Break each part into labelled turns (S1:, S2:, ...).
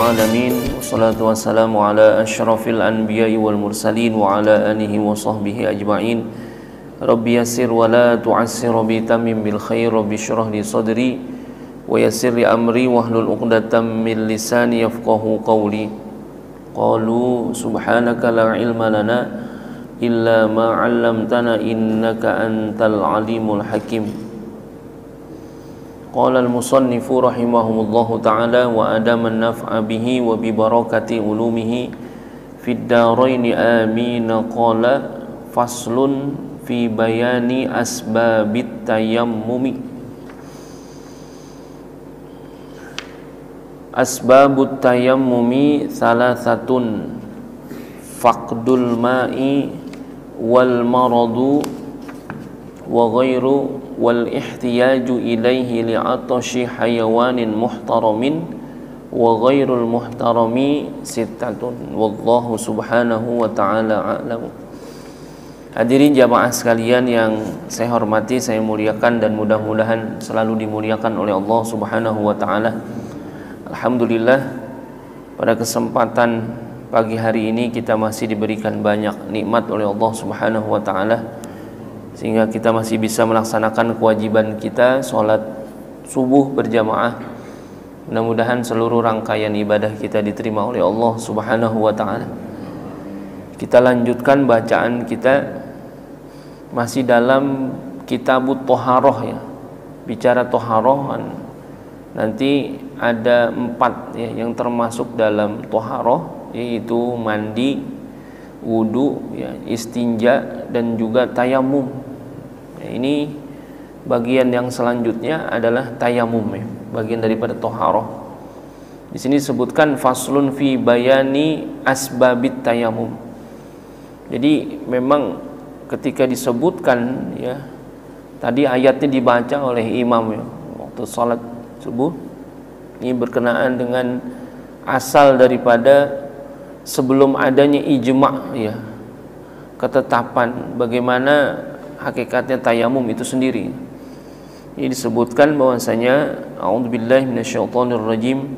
S1: alamin. Wassalatu wassalamu ala asyrafil anbiya'i wal mursalin wa ala alihi wa sahbihi ajma'in. Rabbi yassir wa la tu'assir bi tamim bil khair. Rabbi shrah li sadri wa yassir li amri wahlul 'uqdatam min lisani yafqahu qawli. Qalu subhanaka la ilma lana illa ma 'allamtana innaka antal alimul hakim. Qala al-musannifu rahimahumullahu ta'ala wa adaman naf'a bihi wa bi barakati ulumihi fid daraini amin. Qala faslun fi bayani asbabit tayammumi. Asbabut tayammumi salasatun: faqdul ma'i wal maradu wa ghairu wal ihtiyaju ilaihi li'atashi hayawanin muhtaramin wa ghairul muhtarami sittatun wallahu subhanahu wa ta'ala a'lamu. Hadirin jamaah sekalian yang saya hormati, saya muliakan dan mudah-mudahan selalu dimuliakan oleh Allah subhanahu wa ta'ala. Alhamdulillah, pada kesempatan pagi hari ini kita masih diberikan banyak nikmat oleh Allah subhanahu wa ta'ala, sehingga kita masih bisa melaksanakan kewajiban kita, sholat subuh berjamaah. Mudah-mudahan seluruh rangkaian ibadah kita diterima oleh Allah subhanahu wa ta'ala. Kita lanjutkan bacaan kita masih dalam kitabut toharoh ya. Bicara toharoh, nanti ada 4 ya, yang termasuk dalam toharoh, yaitu mandi, wudu ya, istinja, dan juga tayamum. Ini bagian yang selanjutnya adalah tayamum ya, bagian daripada toharoh. Di sini disebutkan faslun fi bayani asbabit tayamum. Jadi memang ketika disebutkan ya, tadi ayatnya dibaca oleh imam ya, waktu salat subuh, ini berkenaan dengan asal daripada sebelum adanya ijma' ya, ketetapan bagaimana hakikatnya tayamum itu sendiri. Ini disebutkan bahwasanya a'udzubillahi minasyaitonir rajim,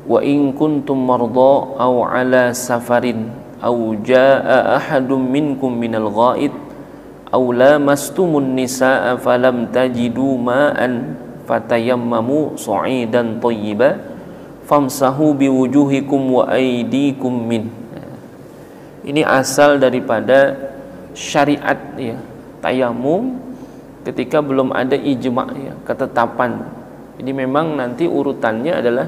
S1: wa in kuntum marda aw ala safarin aw jaa ahadum minkum minal ghaid aw lamastumun nisaa falam tajidu ma'an fatayammamu sa'idan thayyiban famsahu biwujuhikum wa aydikum min. Ini asal daripada syariat ya, tayamum ketika belum ada ijma' ya, ketetapan. Jadi memang nanti urutannya adalah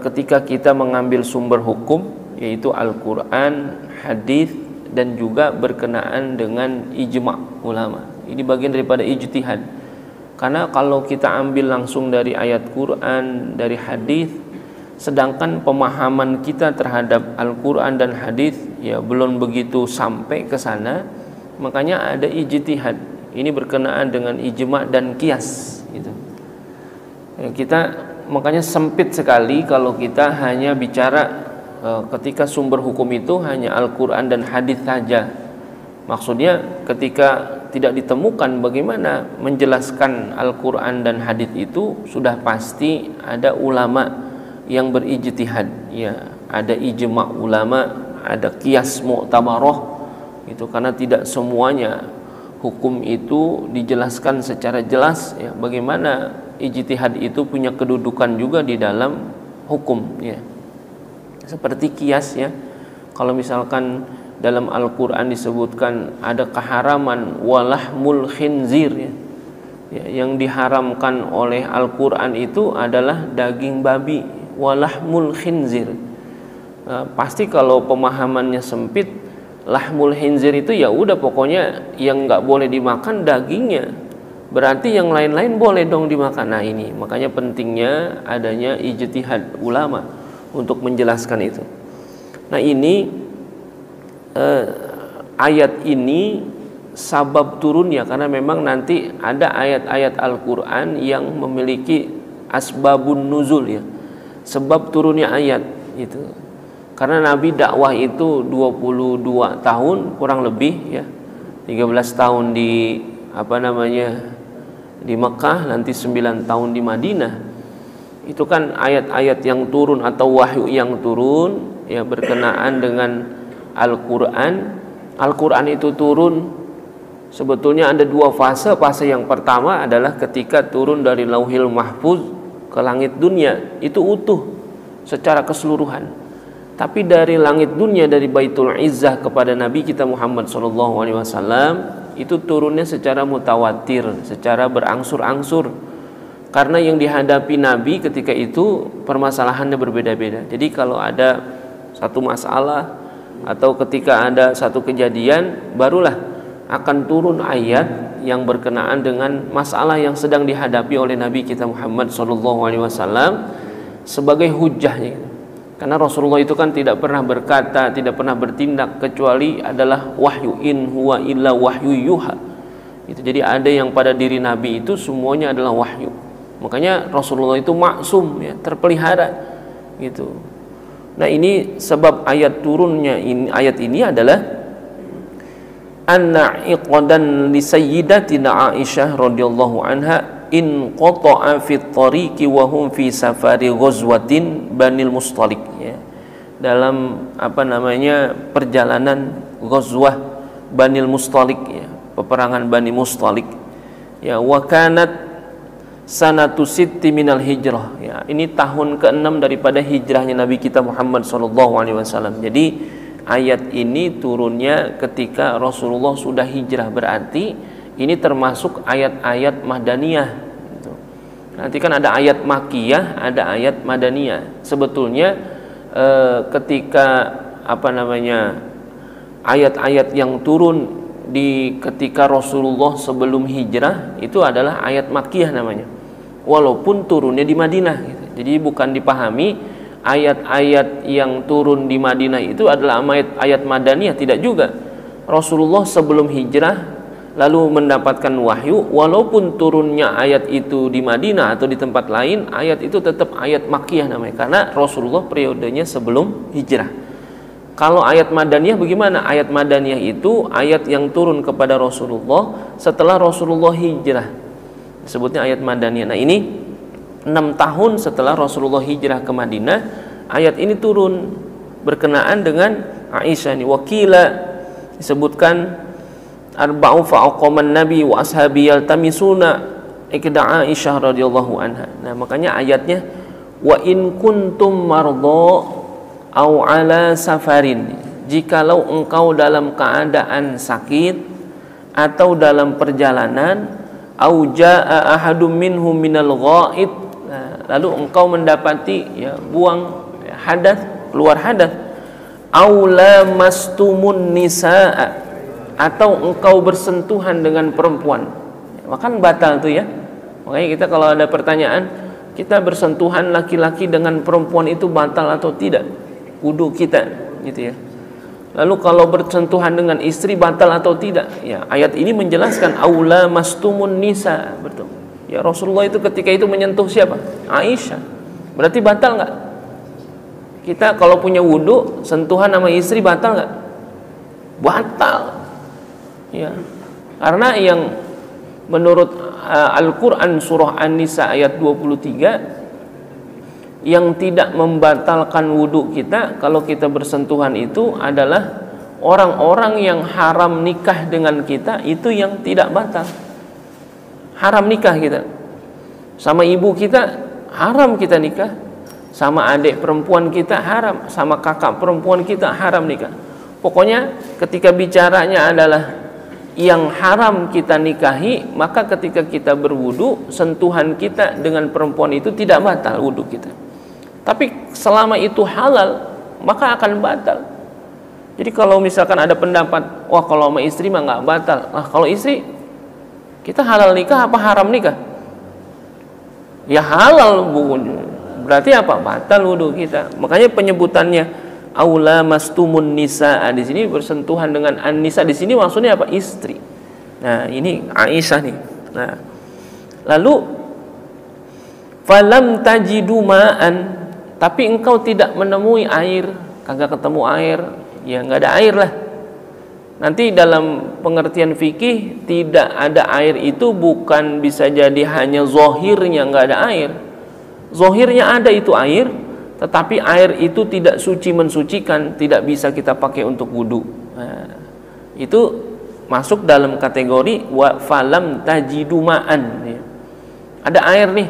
S1: ketika kita mengambil sumber hukum, yaitu Al-Quran, hadis, dan juga berkenaan dengan ijma' ulama. Ini bagian daripada ijtihad. Karena kalau kita ambil langsung dari ayat Quran, dari hadis, sedangkan pemahaman kita terhadap Al-Quran dan hadis ya belum begitu sampai ke sana, makanya ada ijtihad. Ini berkenaan dengan ijma' dan qiyas gitu. Ya, kita makanya sempit sekali kalau kita hanya bicara ketika sumber hukum itu hanya Al-Quran dan hadis saja. Maksudnya ketika tidak ditemukan bagaimana menjelaskan Al-Quran dan hadis itu, sudah pasti ada ulama yang berijtihad ya, ada ijma' ulama, ada qiyas mu'tabarah itu, karena tidak semuanya hukum itu dijelaskan secara jelas ya, bagaimana ijtihad itu punya kedudukan juga di dalam hukum ya. Seperti qiyas ya, kalau misalkan dalam Al-Quran disebutkan ada keharaman walahmul khinzir ya, yang diharamkan oleh Al-Quran itu adalah daging babi, walahmul khinzir. Pasti kalau pemahamannya sempit, lahmul khinzir itu ya udah pokoknya yang nggak boleh dimakan dagingnya, berarti yang lain-lain boleh dong dimakan. Nah ini makanya pentingnya adanya ijtihad ulama untuk menjelaskan itu. Nah ini ayat ini sabab turunnya karena memang nanti ada ayat-ayat Al-Quran yang memiliki asbabun nuzul ya, sebab turunnya ayat itu. Karena Nabi dakwah itu 22 tahun kurang lebih ya, 13 tahun di di Mekah, nanti 9 tahun di Madinah. Itu kan ayat-ayat yang turun atau wahyu yang turun ya berkenaan dengan Al-Qur'an. Al-Qur'an itu turun sebetulnya ada dua fase. Fase yang pertama adalah ketika turun dari Lauhil Mahfuz ke langit dunia, itu utuh secara keseluruhan. Tapi dari langit dunia, dari Baitul Izzah kepada Nabi kita Muhammad SAW, itu turunnya secara mutawatir, secara berangsur-angsur. Karena yang dihadapi Nabi ketika itu permasalahannya berbeda-beda. Jadi kalau ada satu masalah atau ketika ada satu kejadian, barulah akan turun ayat yang berkenaan dengan masalah yang sedang dihadapi oleh Nabi kita Muhammad SAW sebagai hujahnya. Karena Rasulullah itu kan tidak pernah berkata, tidak pernah bertindak kecuali adalah wahyu, in huwa illa wahyu yuha. Itu jadi ada yang pada diri Nabi itu semuanya adalah wahyu. Makanya Rasulullah itu maksum ya, terpelihara gitu. Nah, ini sebab ayat turunnya ayat ini adalah anna iqadan li sayyidatina Aisyah radhiyallahu anha in qata'a fi tariqi wa hum fi safari ghazwatin Banil Mustalik ya. Dalam perjalanan ghazwah Banil Mustalik ya, peperangan Bani Mustalik ya, wa kanat sanatu sitti minal hijrah ya, ini tahun ke-6 daripada hijrahnya Nabi kita Muhammad SAW. Jadi ayat ini turunnya ketika Rasulullah sudah hijrah, berarti ini termasuk ayat-ayat madaniyah gitu. Nanti kan ada ayat makiyah, ada ayat madaniyah. Sebetulnya ketika ayat-ayat yang turun di ketika Rasulullah sebelum hijrah itu adalah ayat makiyah namanya, walaupun turunnya di Madinah gitu. Jadi bukan dipahami ayat-ayat yang turun di Madinah itu adalah ayat madaniyah, tidak juga. Rasulullah sebelum hijrah lalu mendapatkan wahyu, walaupun turunnya ayat itu di Madinah atau di tempat lain, ayat itu tetap ayat makiyah namanya, karena Rasulullah periodenya sebelum hijrah. Kalau ayat madaniyah bagaimana? Ayat madaniyah itu ayat yang turun kepada Rasulullah setelah Rasulullah hijrah, disebutnya ayat madaniyah. Nah, ini 6 tahun setelah Rasulullah hijrah ke Madinah, ayat ini turun berkenaan dengan Aisyah ini. Wakila disebutkan arba'u fa'aqaman nabi wa ashabi yaltamisuna ikda Aisyah radhiyallahu anha. Nah, makanya ayatnya wa in kuntum mardha au ala safarin, jikalau engkau dalam keadaan sakit atau dalam perjalanan, au jaa ahadum minhum minal ghaid, lalu engkau mendapati ya buang hadas, keluar hadas, au lamastumun nisaa, atau engkau bersentuhan dengan perempuan, maka batal tuh ya. Makanya kita kalau ada pertanyaan, kita bersentuhan laki-laki dengan perempuan itu batal atau tidak wudu kita gitu ya. Lalu kalau bersentuhan dengan istri batal atau tidak ya, ayat ini menjelaskan aula mastumun nisa, betul ya. Rasulullah itu ketika itu menyentuh siapa? Aisyah. Berarti batal nggak? Kita kalau punya wudu sentuhan sama istri batal nggak? Batal ya, karena yang menurut Al-Quran surah An-Nisa ayat 23, yang tidak membatalkan wudhu kita kalau kita bersentuhan itu adalah orang-orang yang haram nikah dengan kita, itu yang tidak batal. Haram nikah kita sama ibu kita, haram kita nikah sama adik perempuan kita, haram sama kakak perempuan kita, haram nikah. Pokoknya ketika bicaranya adalah yang haram kita nikahi, maka ketika kita berwudu, sentuhan kita dengan perempuan itu tidak batal wudu kita. Tapi selama itu halal, maka akan batal. Jadi kalau misalkan ada pendapat, wah kalau sama istri mah nggak batal. Nah, kalau istri, kita halal nikah apa haram nikah? Ya halal, Bu. Berarti apa? Batal wudu kita. Makanya penyebutannya aula mastumun nisa di sini bersentuhan dengan an-nisa, di sini maksudnya apa? Istri. Nah, ini Aisyah nih. Nah, lalu falam tajidu ma'an, tapi engkau tidak menemui air, kagak ketemu air, ya nggak ada air lah. Nanti dalam pengertian fikih, tidak ada air itu bukan bisa jadi hanya zahirnya nggak ada air. Zohirnya ada itu air, tetapi air itu tidak suci mensucikan, tidak bisa kita pakai untuk wudu. Nah, itu masuk dalam kategori wa falam tajidu ma'an. Ya. Ada air nih,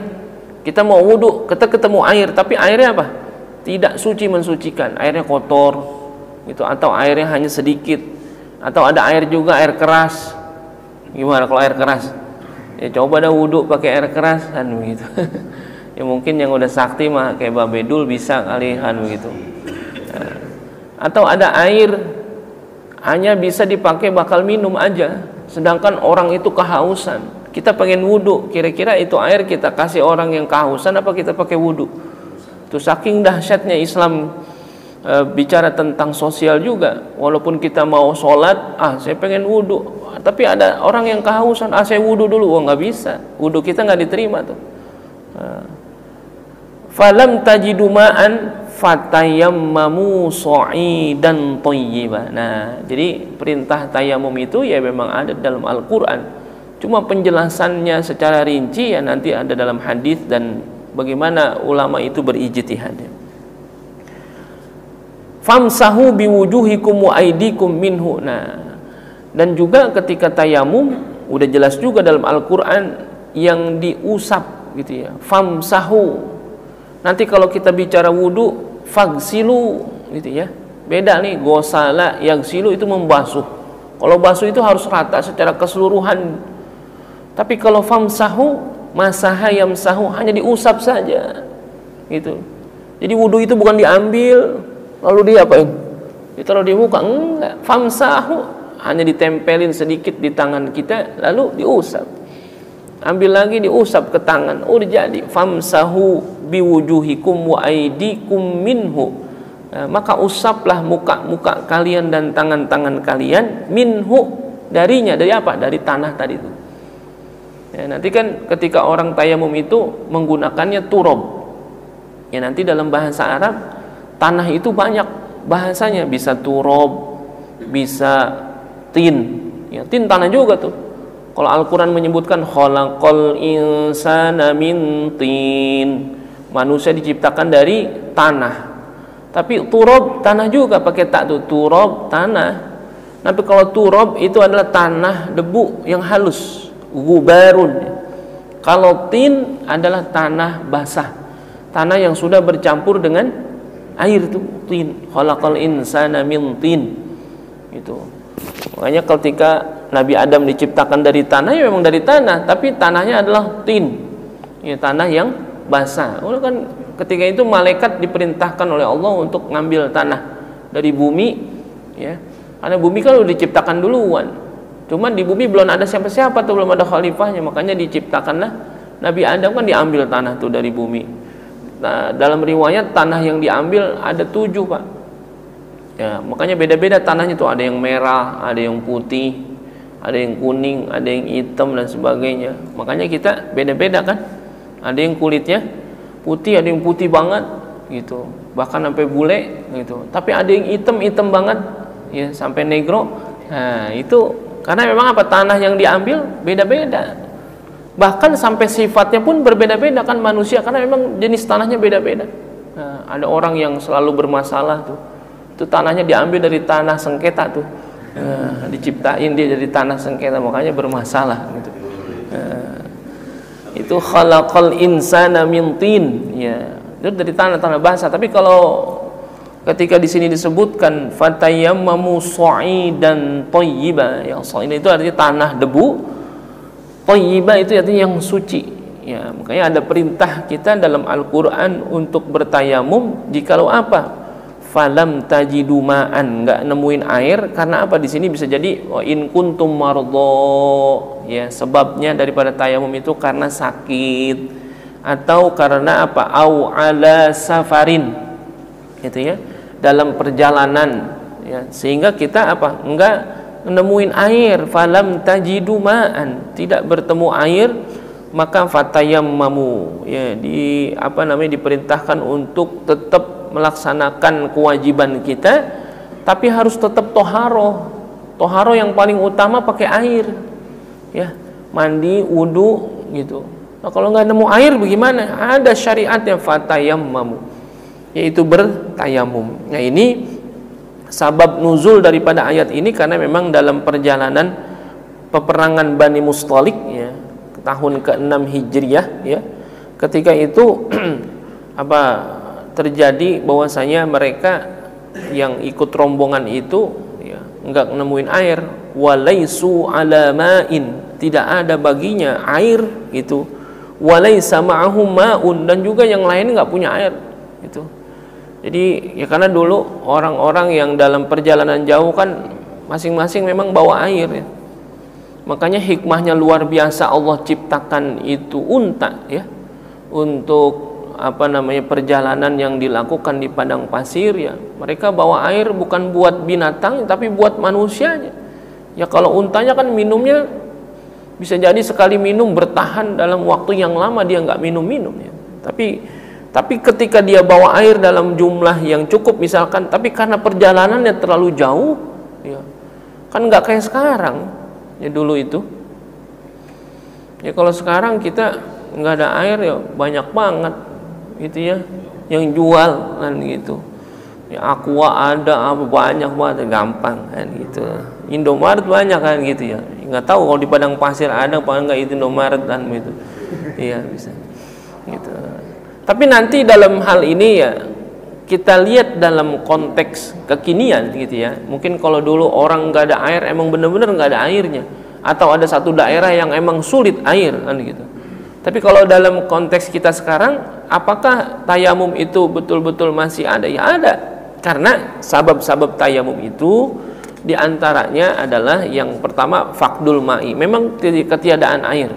S1: kita mau wudu, kita ketemu air, tapi airnya apa? Tidak suci mensucikan, airnya kotor, gitu, atau airnya hanya sedikit, atau ada air juga air keras. Gimana kalau air keras? Ya coba dah wudu pakai air keras kan begitu. Ya mungkin yang udah sakti mah kayak Babedul bisa kalihan begitu. Nah, atau ada air hanya bisa dipakai bakal minum aja, sedangkan orang itu kehausan. Kita pengen wudu, kira-kira itu air kita kasih orang yang kehausan apa kita pakai wudu? Itu saking dahsyatnya Islam bicara tentang sosial juga. Walaupun kita mau sholat, saya pengen wudu, tapi ada orang yang kehausan, saya wudu dulu, nggak bisa, wudu kita nggak diterima tuh. Falam tajidu ma'an fatayammamu sha'idan thayyiban. Nah, jadi perintah tayamum itu ya memang ada dalam Al-Qur'an. Cuma penjelasannya secara rinci ya nanti ada dalam hadis dan bagaimana ulama itu berijtihad. Famsahu biwujuhikum wa aydikum minhu. Nah, dan juga ketika tayamum udah jelas juga dalam Al-Qur'an yang diusap gitu ya. Famsahu. Nanti kalau kita bicara wudu, fagsilu gitu ya. Beda nih, gosala, yagsilu itu membasuh. Kalau basuh itu harus rata secara keseluruhan. Tapi kalau famsahu, masaha yamsahu, hanya diusap saja. Gitu. Jadi wudu itu bukan diambil lalu diapain? Ditaruh di muka, enggak. Famsahu hanya ditempelin sedikit di tangan kita lalu diusap. Ambil lagi diusap ke tangan, udah jadi. Famsahu biwujuhikum wa aydikum minhu. Nah, maka usaplah muka-muka kalian dan tangan-tangan kalian minhu, darinya. Dari apa? Dari tanah tadi itu. Ya, nanti kan ketika orang tayamum itu menggunakannya turab. Ya, nanti dalam bahasa Arab tanah itu banyak bahasanya, bisa turab, bisa tin. Ya, tin tanah juga tuh. Kalau Al-Quran menyebutkan khalaqal insana min tin, manusia diciptakan dari tanah. Tapi turab tanah juga, pakai tak tuh, turab tanah. Tapi kalau turab itu adalah tanah debu yang halus, gubarun. Kalau tin adalah tanah basah, tanah yang sudah bercampur dengan air tuh, tin. Khalaqal insana min tin. Itu. Makanya ketika Nabi Adam diciptakan dari tanah, ya memang dari tanah, tapi tanahnya adalah tin, ya, tanah yang basah. Kan ketika itu malaikat diperintahkan oleh Allah untuk ngambil tanah dari bumi, ya, karena bumi kan udah diciptakan duluan. Cuman di bumi belum ada siapa-siapa tuh, belum ada khalifahnya, makanya diciptakanlah Nabi Adam, kan diambil tanah tuh dari bumi. Nah, dalam riwayat tanah yang diambil ada 7, Pak. Ya, makanya beda-beda tanahnya tuh, ada yang merah, ada yang putih, ada yang kuning, ada yang hitam dan sebagainya. Makanya kita beda-beda kan. Ada yang kulitnya putih, ada yang putih banget gitu, bahkan sampai bule gitu. Tapi ada yang hitam banget ya, sampai negro. Nah, itu karena memang apa, tanah yang diambil beda-beda. Bahkan sampai sifatnya pun berbeda-beda kan manusia, karena memang jenis tanahnya beda-beda. Nah, ada orang yang selalu bermasalah tuh, itu tanahnya diambil dari tanah sengketa tuh. Diciptain dia dari tanah sengketa, makanya bermasalah gitu. Itu khalaqal insana min tin, ya, itu dari tanah basah. Tapi kalau ketika di sini disebutkan fatayammamu sha'idan thayyiba, yang sha'idan itu artinya tanah debu, thayyiba itu artinya yang suci. Ya, makanya ada perintah kita dalam Al-Qur'an untuk bertayamum jikalau apa? Falam tajidu ma'an, enggak nemuin air. Karena apa? Di sini bisa jadi wa in kuntum mardho, ya, sebabnya daripada tayamum itu karena sakit atau karena apa? Au ala safarin, gitu ya, dalam perjalanan, ya, sehingga kita apa? Enggak nemuin air. Falam tajidu ma'an, tidak bertemu air, maka fatayammamu, ya, diperintahkan untuk tetap melaksanakan kewajiban kita, tapi harus tetap toharoh. Toharoh yang paling utama pakai air, ya, mandi, wudu gitu. Nah, kalau nggak nemu air bagaimana? Ada syariatnya, fatayammamu, yaitu bertayamum. Nah, ini sabab nuzul daripada ayat ini karena memang dalam perjalanan peperangan Bani Mustalik ya, tahun ke-6 Hijriah ya. Ketika itu terjadi bahwasanya mereka yang ikut rombongan itu ya, enggak nemuin air, walaisu ala ma'in, tidak ada baginya air itu, walaisa ma'ahum ma'un, dan juga yang lain enggak punya air itu. Jadi ya karena dulu orang-orang yang dalam perjalanan jauh kan masing-masing memang bawa air ya. Makanya hikmahnya luar biasa, Allah ciptakan itu unta ya, untuk perjalanan yang dilakukan di padang pasir ya. Mereka bawa air bukan buat binatang tapi buat manusianya. Ya kalau untanya kan minumnya bisa jadi sekali minum bertahan dalam waktu yang lama dia nggak minum-minum ya. Tapi ketika dia bawa air dalam jumlah yang cukup misalkan, tapi karena perjalanannya terlalu jauh ya, kan nggak kayak sekarang ya dulu itu. Ya kalau sekarang kita nggak ada air ya banyak banget gitu ya yang jual kan gitu ya, Aqua ada, apa banyak banget, gampang kan gitu. Indomaret banyak kan gitu ya, nggak tahu kalau di padang pasir ada apa enggak itu Indomaret kan gitu. Iya bisa gitu. Tapi nanti dalam hal ini ya kita lihat dalam konteks kekinian gitu ya. Mungkin kalau dulu orang nggak ada air emang bener-bener nggak ada airnya, atau ada satu daerah yang emang sulit air kan gitu. Tapi kalau dalam konteks kita sekarang, apakah tayamum itu betul-betul masih ada? Ya ada, karena sabab-sabab tayamum itu diantaranya adalah yang pertama fakdul ma'i, memang ketiadaan air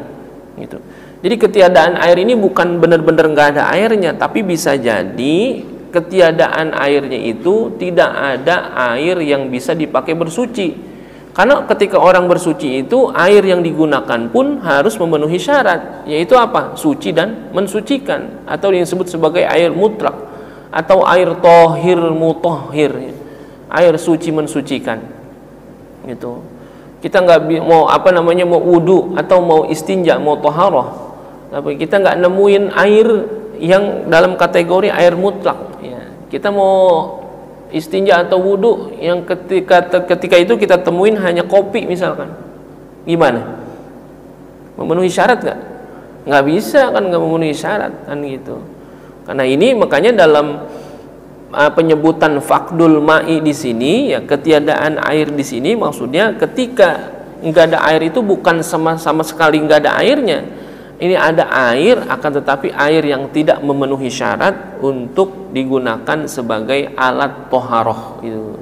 S1: gitu. Jadi ketiadaan air ini bukan benar-benar nggak ada airnya, tapi bisa jadi ketiadaan airnya itu tidak ada air yang bisa dipakai bersuci. Karena ketika orang bersuci itu air yang digunakan pun harus memenuhi syarat, yaitu apa? Suci dan mensucikan, atau yang disebut sebagai air mutlak atau air tohir mutahhir, air suci mensucikan. Gitu. Kita nggak mau mau wudu atau mau istinja, mau toharoh, tapi kita nggak nemuin air yang dalam kategori air mutlak. Ya. Kita mau istinja atau wudu yang ketika itu kita temuin hanya kopi misalkan, gimana? Memenuhi syarat nggak? Nggak bisa kan, nggak memenuhi syarat kan gitu. Karena ini makanya dalam penyebutan fakdul ma'i di sini ya, ketiadaan air di sini maksudnya ketika nggak ada air itu bukan sama sekali nggak ada airnya. Ini ada air, akan tetapi air yang tidak memenuhi syarat untuk digunakan sebagai alat toharoh itu.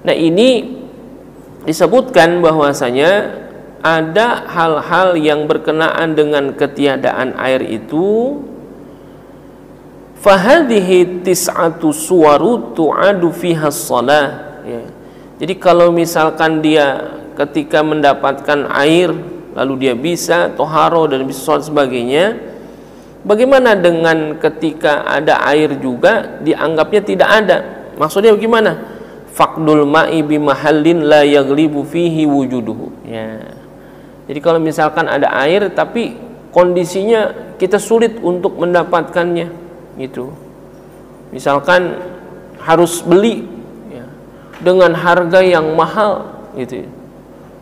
S1: Nah ini disebutkan bahwasanya ada hal-hal yang berkenaan dengan ketiadaan air itu. Fahadhihi tis'atu suwaru tu'adu fiha shalah ya. Jadi kalau misalkan dia ketika mendapatkan air lalu dia bisa toharo dan bisa sholat sebagainya, bagaimana dengan ketika ada air juga dianggapnya tidak ada? Maksudnya bagaimana? Fakdul ma'i bimahallin la yaglibu fihi wujuduhu ya. Jadi kalau misalkan ada air tapi kondisinya kita sulit untuk mendapatkannya gitu, misalkan harus beli ya, dengan harga yang mahal gitu ya.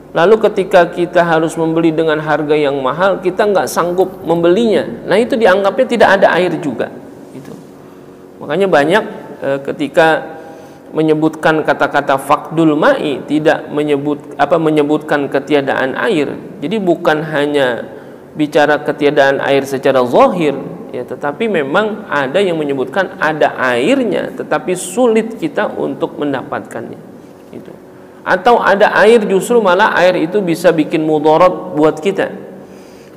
S1: Lalu ketika kita harus membeli dengan harga yang mahal, kita nggak sanggup membelinya. Nah itu dianggapnya tidak ada air juga. Gitu. Makanya banyak ketika menyebutkan kata-kata fakdul ma'i tidak menyebutkan ketiadaan air. Jadi bukan hanya bicara ketiadaan air secara zahir, ya, tetapi memang ada yang menyebutkan ada airnya, tetapi sulit kita untuk mendapatkannya. Gitu. Atau ada air justru malah air itu bisa bikin mudarat buat kita,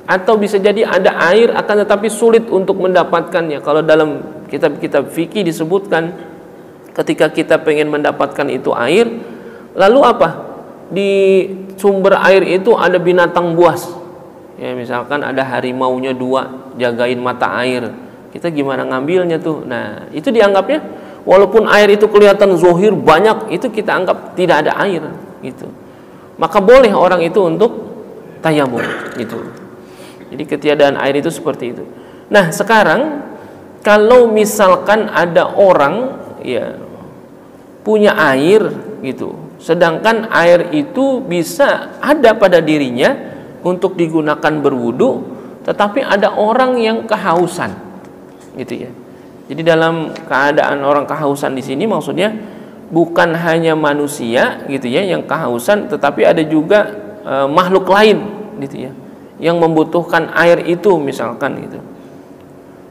S1: atau bisa jadi ada air akan tetapi sulit untuk mendapatkannya. Kalau dalam kitab-kitab fikih disebutkan ketika kita pengen mendapatkan itu air, lalu apa? Di sumber air itu ada binatang buas ya, misalkan ada harimaunya 2 jagain mata air, kita gimana ngambilnya tuh? Nah itu dianggapnya walaupun air itu kelihatan zohir banyak, itu kita anggap tidak ada air gitu. Maka boleh orang itu untuk tayamum gitu. Jadi ketiadaan air itu seperti itu. Nah, sekarang kalau misalkan ada orang ya punya air gitu, sedangkan air itu bisa ada pada dirinya untuk digunakan berwudu, tetapi ada orang yang kehausan gitu ya. Jadi dalam keadaan orang kehausan di sini maksudnya bukan hanya manusia gitu ya yang kehausan, tetapi ada juga makhluk lain gitu ya yang membutuhkan air itu misalkan gitu.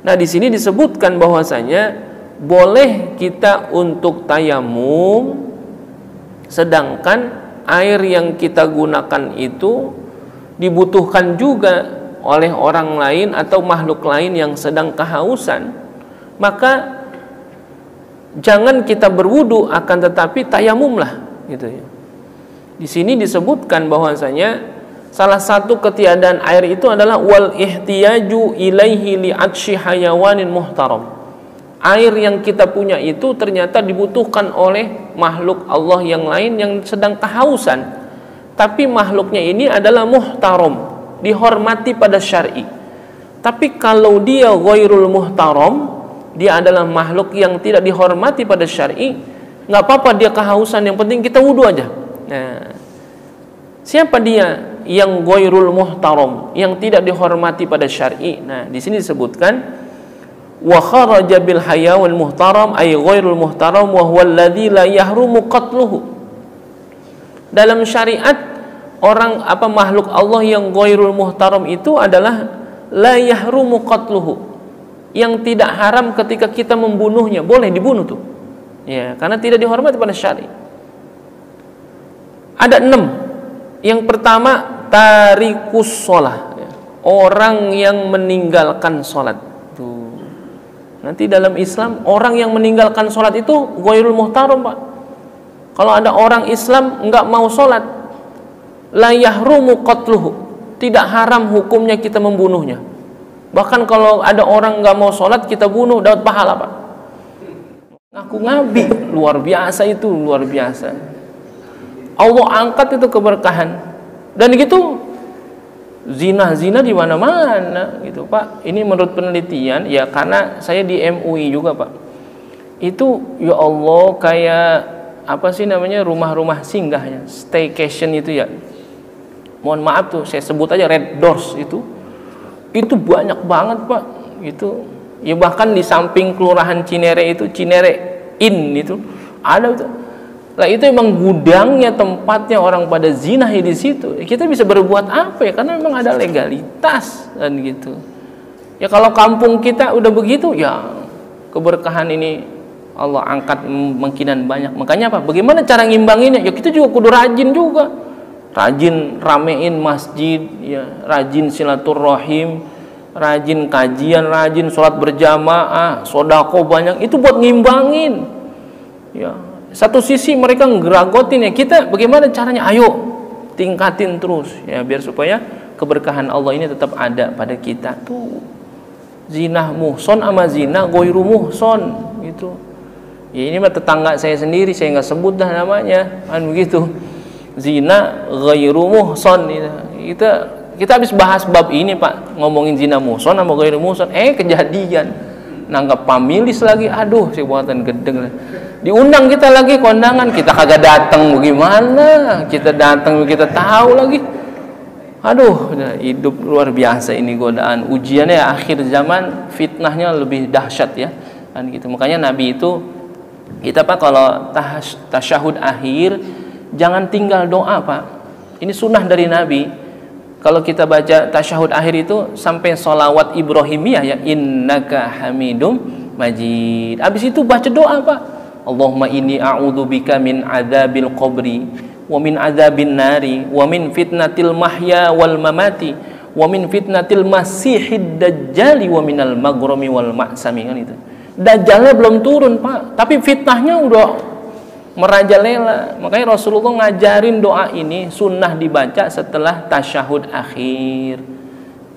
S1: Nah, di sini disebutkan bahwasanya boleh kita untuk tayamum sedangkan air yang kita gunakan itu dibutuhkan juga oleh orang lain atau makhluk lain yang sedang kehausan. Maka jangan kita berwudu, akan tetapi tayamumlah gitu ya. Di sini disebutkan bahwasanya salah satu ketiadaan air itu adalah wal ihtiyaju ilaihi li atshi hayawanin muhtaram. Air yang kita punya itu ternyata dibutuhkan oleh makhluk Allah yang lain yang sedang kehausan. Tapi makhluknya ini adalah muhtaram, dihormati pada syar'i. Tapi kalau dia ghairul muhtaram, dia adalah makhluk yang tidak dihormati pada syar'i, nggak apa-apa dia kehausan, yang penting kita wudu aja. Nah, siapa dia yang ghairul muhtaram, yang tidak dihormati pada syar'i? Nah, di sini disebutkan wa kharaja bil hayawan muhtaram ay ghairul muhtaram wa huwa alladhi la yahrumu qatluhu. Dalam syariat orang makhluk Allah yang ghairul muhtaram itu adalah la yahrumu qatluhu, yang tidak haram ketika kita membunuhnya, boleh dibunuh tuh. Ya, karena tidak dihormati pada syar'i. Ada 6. Yang pertama tarikus sholah, orang yang meninggalkan sholat. Tuh. Nanti dalam Islam orang yang meninggalkan sholat itu ghairul muhtaram, Pak. Kalau ada orang Islam nggak mau sholat, la yahrumu qatluhu, tidak haram hukumnya kita membunuhnya. Bahkan kalau ada orang nggak mau sholat kita bunuh, dapat pahala, Pak. Ngaku ngabi, luar biasa itu, luar biasa. Allah angkat itu keberkahan. Dan gitu zina di mana-mana gitu, Pak. Ini menurut penelitian ya, karena saya di MUI juga, Pak. Itu ya Allah kayak apa sih namanya, rumah-rumah singgahnya, staycation itu ya. Mohon maaf tuh saya sebut aja Red Doors itu banyak banget, Pak. Itu ya bahkan di samping kelurahan Cinere itu, Cinere Inn itu ada itu. Lah itu emang gudangnya, tempatnya orang pada zina di situ. Kita bisa berbuat apa ya? Karena memang ada legalitas dan gitu. Ya kalau kampung kita udah begitu, ya keberkahan ini Allah angkat makinan banyak. Makanya apa? Bagaimana cara ngimbanginnya? Ya kita juga kudu rajin juga. Rajin ramein masjid, ya, rajin silaturahim, rajin kajian, rajin sholat berjamaah, sodako banyak. Itu buat ngimbangin. Ya. Satu sisi mereka ngeragotin ya, kita bagaimana caranya? Ayo tingkatin terus ya, biar supaya keberkahan Allah ini tetap ada pada kita. Tuh zina muhson sama zina ghairu muhson gitu. Ya ini mah tetangga saya sendiri, saya nggak sebut dah namanya, kan begitu. Zina ghairu muhson gitu. Kita habis bahas bab ini, Pak, ngomongin zina muhson sama ghairu muhson, kejadian nanggap pamilis lagi. Aduh, si buatan gedeng lah. Diundang kita lagi kondangan, kita kagak datang, bagaimana? Kita datang, kita tahu lagi. Aduh, hidup luar biasa ini, godaan, ujiannya ya, akhir zaman fitnahnya lebih dahsyat ya. Dan gitu. Makanya Nabi itu kita, Pak, kalau tasyahud akhir jangan tinggal doa, Pak. Ini sunnah dari Nabi. Kalau kita baca tasyahud akhir itu sampai sholawat Ibrahimiyah ya, innaka hamidum majid. Habis itu baca doa, Pak. Allahumma inni a'udzubika min adzabil qabri wa min adzabin nari wa min fitnatil mahya wal mamati wa min fitnatil masihid dajjali wa minal maghrami wal ma'sami, kan itu. Dajjalnya belum turun, Pak, tapi fitnahnya udah merajalela. Makanya Rasulullah ngajarin doa ini sunnah dibaca setelah tasyahud akhir.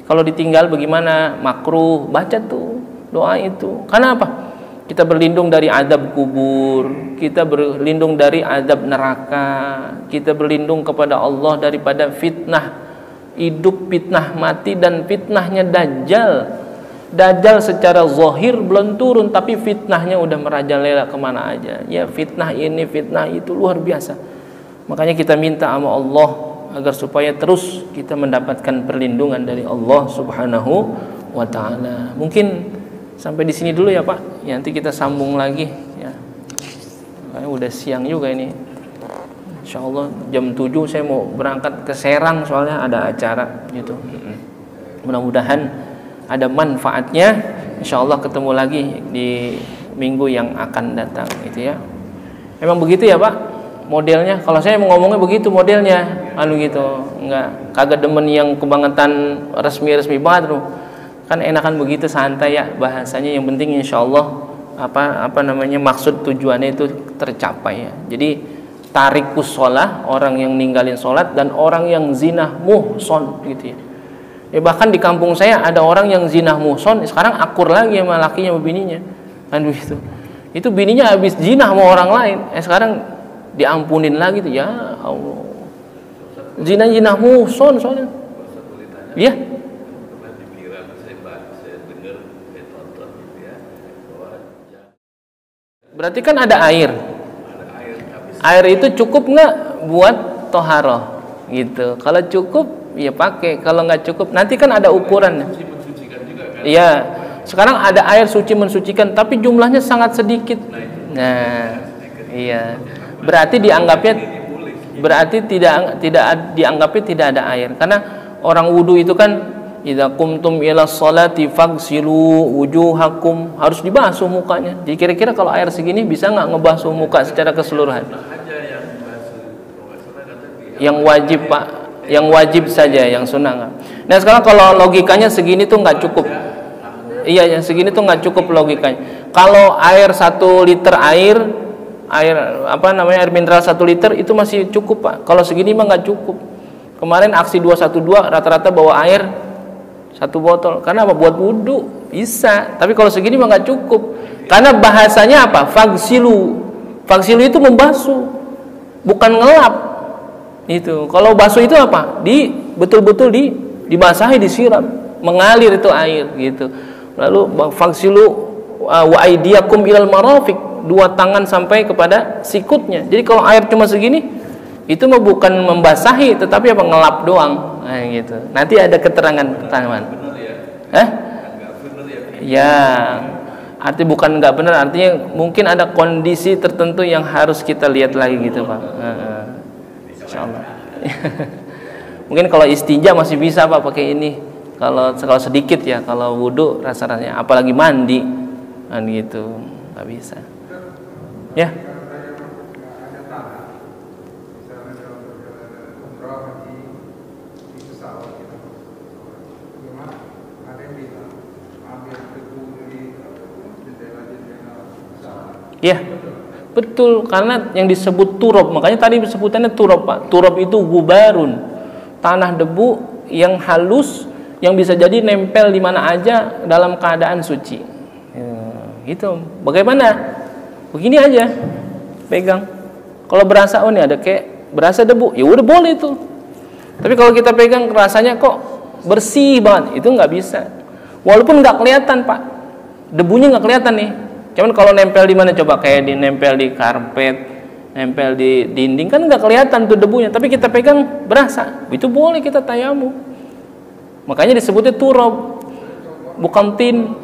S1: Kalau ditinggal bagaimana? Makruh. Baca tuh doa itu. Karena apa? Kita berlindung dari azab kubur, kita berlindung dari azab neraka, kita berlindung kepada Allah daripada fitnah hidup, fitnah mati, dan fitnahnya Dajjal. Dajjal secara zahir belum turun, tapi fitnahnya udah merajalela kemana aja. Ya, fitnah ini, fitnah itu luar biasa. Makanya kita minta sama Allah agar supaya terus kita mendapatkan perlindungan dari Allah Subhanahu wa Ta'ala. Mungkin sampai di sini dulu ya Pak. Ya, nanti kita sambung lagi. Ya, makanya udah siang juga ini. Insya Allah jam 7 saya mau berangkat ke Serang soalnya ada acara gitu. Mudah-mudahan ada manfaatnya. Insya Allah ketemu lagi di minggu yang akan datang gitu ya. Memang begitu ya Pak modelnya. Kalau saya mau ngomongnya begitu modelnya, gitu. Enggak, kagak demen yang kebangetan resmi-resmi banget tuh. Kan enakan begitu santai ya bahasanya. Yang penting insya Allah maksud tujuannya itu tercapai ya. Jadi tarikus sholah, orang yang ninggalin sholat, dan orang yang zinah muhson gitu ya. Ya bahkan di kampung saya ada orang yang zinah muhson sekarang akur lagi sama lakinya sama bininya, kan begitu. Itu bininya habis zinah sama orang lain, sekarang diampunin lagi tuh, ya Allah. Zinah muhson soalnya. Iya. Berarti kan ada air. Air itu cukup nggak buat toharoh gitu. Kalau cukup ya pakai, kalau nggak cukup nanti kan ada ukurannya. Iya, sekarang ada air suci mensucikan, tapi jumlahnya sangat sedikit. Nah, iya, berarti dianggapnya tidak ada air, karena orang wudu itu kan idza qumtum ila sholati faghsilu wujuhakum, harus dibasuh mukanya. Jadi kira-kira kalau air segini bisa nggak ngebasuh muka secara keseluruhan? Yang wajib Pak, yang wajib saja, yang sunnah nggak. Nah sekarang kalau logikanya segini tuh nggak cukup. Iya, yang segini tuh nggak cukup logikanya. Kalau air 1 liter air mineral 1 liter itu masih cukup Pak. Kalau segini mah nggak cukup. Kemarin aksi 212 rata-rata bawa air 1 botol. Karena apa? Buat wudhu bisa. Tapi kalau segini mah nggak cukup. Karena bahasanya apa? Faghsilu. Faghsilu itu membasuh, bukan ngelap. Itu. Kalau basuh itu apa? Betul-betul dibasahi, disiram, mengalir itu air gitu. Lalu faghsilu wa aydiyakum ilal marafiq, 2 tangan sampai kepada sikutnya. Jadi kalau air cuma segini itu mah bukan membasahi, tetapi apa? Ngelap doang. Nah, gitu. Nanti ada keterangan pertanyaan. Ya, arti bukan nggak benar, artinya mungkin ada kondisi tertentu yang harus kita lihat lagi gitu Pak. Insyaallah. Mungkin kalau istinja masih bisa Pak pakai ini. Kalau sedikit ya, kalau wudhu rasanya, apalagi mandi kan gitu, nggak bisa. Ya. Ya, betul, karena yang disebut turab, makanya tadi sebutannya turab Pak. Turab itu gubarun, tanah debu yang halus yang bisa jadi nempel di mana aja dalam keadaan suci. Gitu. Bagaimana? Begini aja, pegang. Kalau berasa ini ada kayak berasa debu, ya udah boleh itu. Tapi kalau kita pegang rasanya kok bersih banget, itu nggak bisa. Walaupun nggak kelihatan Pak, debunya nggak kelihatan nih. Cuman kalau nempel di mana coba, kayak nempel di karpet, nempel di dinding kan nggak kelihatan tuh debunya, tapi kita pegang berasa, itu boleh kita tayamum. Makanya disebutnya turab, bukan tin.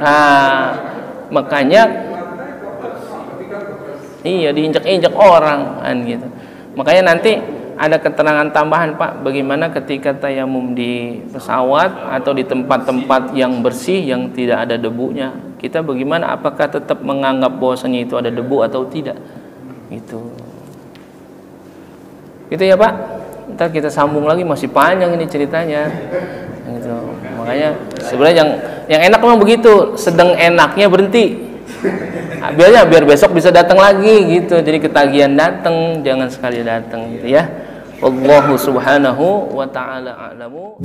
S1: Nah, makanya iya diinjak-injak orang kan gitu. Makanya nanti ada keterangan tambahan Pak, bagaimana ketika tayamum di pesawat atau di tempat-tempat yang bersih yang tidak ada debunya, kita bagaimana, apakah tetap menganggap bahwasanya itu ada debu atau tidak, gitu ya Pak. Ntar kita sambung lagi, masih panjang ini ceritanya gitu. Makanya sebenarnya yang enak memang begitu, sedang enaknya berhenti biar besok bisa datang lagi gitu. Jadi ketagihan datang, jangan sekali datang gitu ya. Wallahu subhanahu wa ta'ala a'lamu.